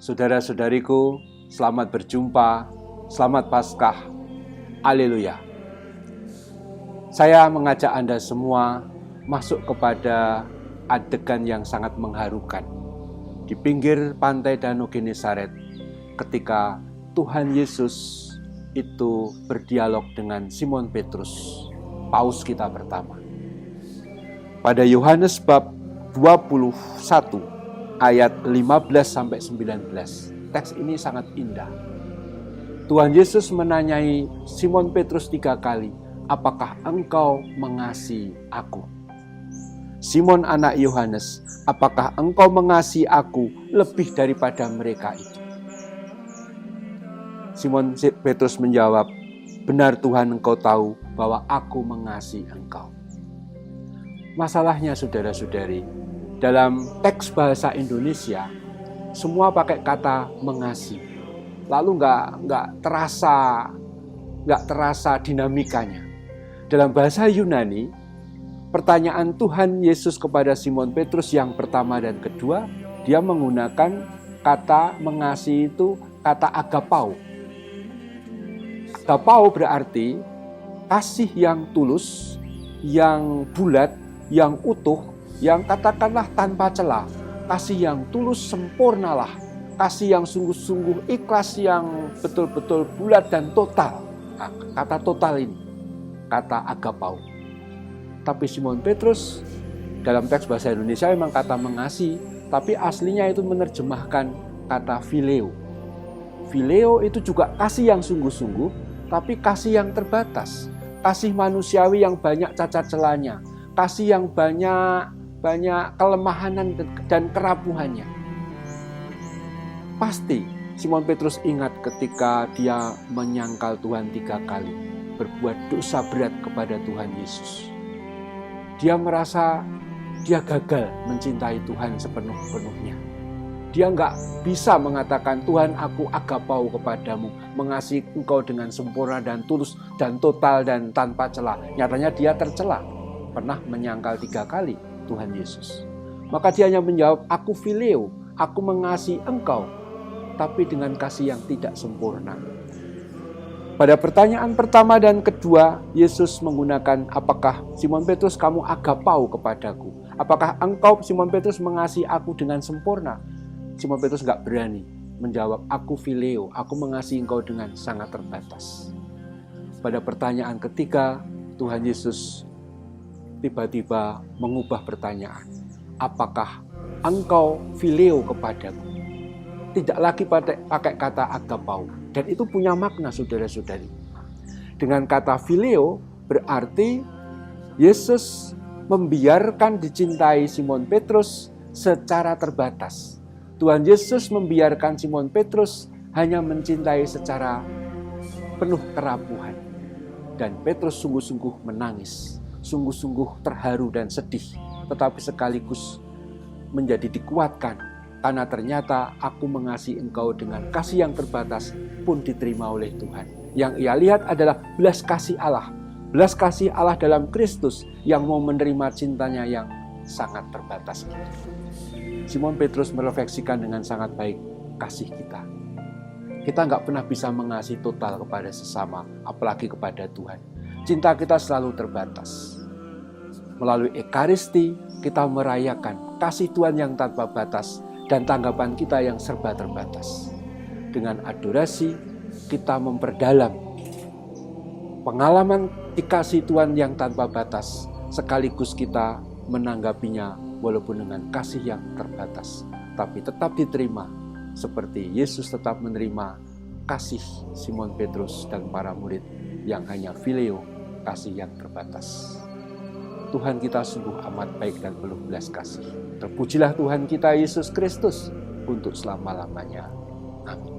Saudara-saudariku, selamat berjumpa, selamat Paskah, haleluya. Saya mengajak Anda semua masuk kepada adegan yang sangat mengharukan di pinggir pantai Danau Genesaret ketika Tuhan Yesus itu berdialog dengan Simon Petrus, paus kita pertama. Pada Yohanes bab 21 ayat 15-19, teks ini sangat indah. Tuhan Yesus menanyai Simon Petrus 3 kali, apakah engkau mengasihi aku? Simon anak Yohanes, apakah engkau mengasihi aku lebih daripada mereka itu? Simon Petrus menjawab, benar Tuhan, engkau tahu bahwa aku mengasihi engkau. Masalahnya saudara-saudari, dalam teks bahasa Indonesia, semua pakai kata mengasihi. Lalu nggak terasa dinamikanya. Dalam bahasa Yunani, pertanyaan Tuhan Yesus kepada Simon Petrus yang pertama dan kedua, dia menggunakan kata mengasihi itu kata agapau. Agapau berarti kasih yang tulus, yang bulat, yang utuh, yang katakanlah tanpa celah, kasih yang tulus sempurnalah, kasih yang sungguh-sungguh ikhlas, yang betul-betul bulat dan total. Nah, kata total ini, kata agapau. Tapi Simon Petrus dalam teks bahasa Indonesia memang kata mengasihi, tapi aslinya itu menerjemahkan kata phileo. Phileo itu juga kasih yang sungguh-sungguh, tapi kasih yang terbatas, kasih manusiawi yang banyak cacat celahnya, kasih yang banyak kelemahan dan kerapuhannya. Pasti Simon Petrus ingat ketika dia menyangkal Tuhan 3 kali, berbuat dosa berat kepada Tuhan Yesus. Dia merasa dia gagal mencintai Tuhan sepenuh-penuhnya. Dia nggak bisa mengatakan, Tuhan, aku agapau kepadamu, mengasihi engkau dengan sempurna dan tulus dan total dan tanpa celah. Nyatanya dia tercela, pernah menyangkal 3 kali Tuhan Yesus. Maka dia hanya menjawab, aku phileo, aku mengasihi engkau, tapi dengan kasih yang tidak sempurna. Pada pertanyaan pertama dan kedua, Yesus menggunakan, apakah Simon Petrus kamu agapau kepadaku? Apakah engkau Simon Petrus mengasihi aku dengan sempurna? Simon Petrus gak berani menjawab, aku phileo, aku mengasihi engkau dengan sangat terbatas. Pada pertanyaan ketiga, Tuhan Yesus tiba-tiba mengubah pertanyaan. Apakah engkau phileo kepadaku? Tidak lagi pakai kata agapau. Dan itu punya makna saudara-saudari. Dengan kata phileo berarti Yesus membiarkan dicintai Simon Petrus secara terbatas. Tuhan Yesus membiarkan Simon Petrus hanya mencintai secara penuh kerapuhan. Dan Petrus sungguh-sungguh menangis, sungguh-sungguh terharu dan sedih, tetapi sekaligus menjadi dikuatkan, karena ternyata aku mengasihi engkau dengan kasih yang terbatas pun diterima oleh Tuhan. Yang ia lihat adalah belas kasih Allah dalam Kristus yang mau menerima cintanya yang sangat terbatas itu. Simon Petrus merefleksikan dengan sangat baik kasih kita. Kita nggak pernah bisa mengasihi total kepada sesama, apalagi kepada Tuhan. Cinta kita selalu terbatas. Melalui Ekaristi, kita merayakan kasih Tuhan yang tanpa batas dan tanggapan kita yang serba terbatas. Dengan adorasi, kita memperdalam pengalaman kasih Tuhan yang tanpa batas, sekaligus kita menanggapinya walaupun dengan kasih yang terbatas, tapi tetap diterima, seperti Yesus tetap menerima kasih Simon Petrus dan para murid yang hanya phileo, kasih yang terbatas. Tuhan kita sungguh amat baik dan penuh belas kasih. Terpujilah Tuhan kita Yesus Kristus untuk selama-lamanya. Amin.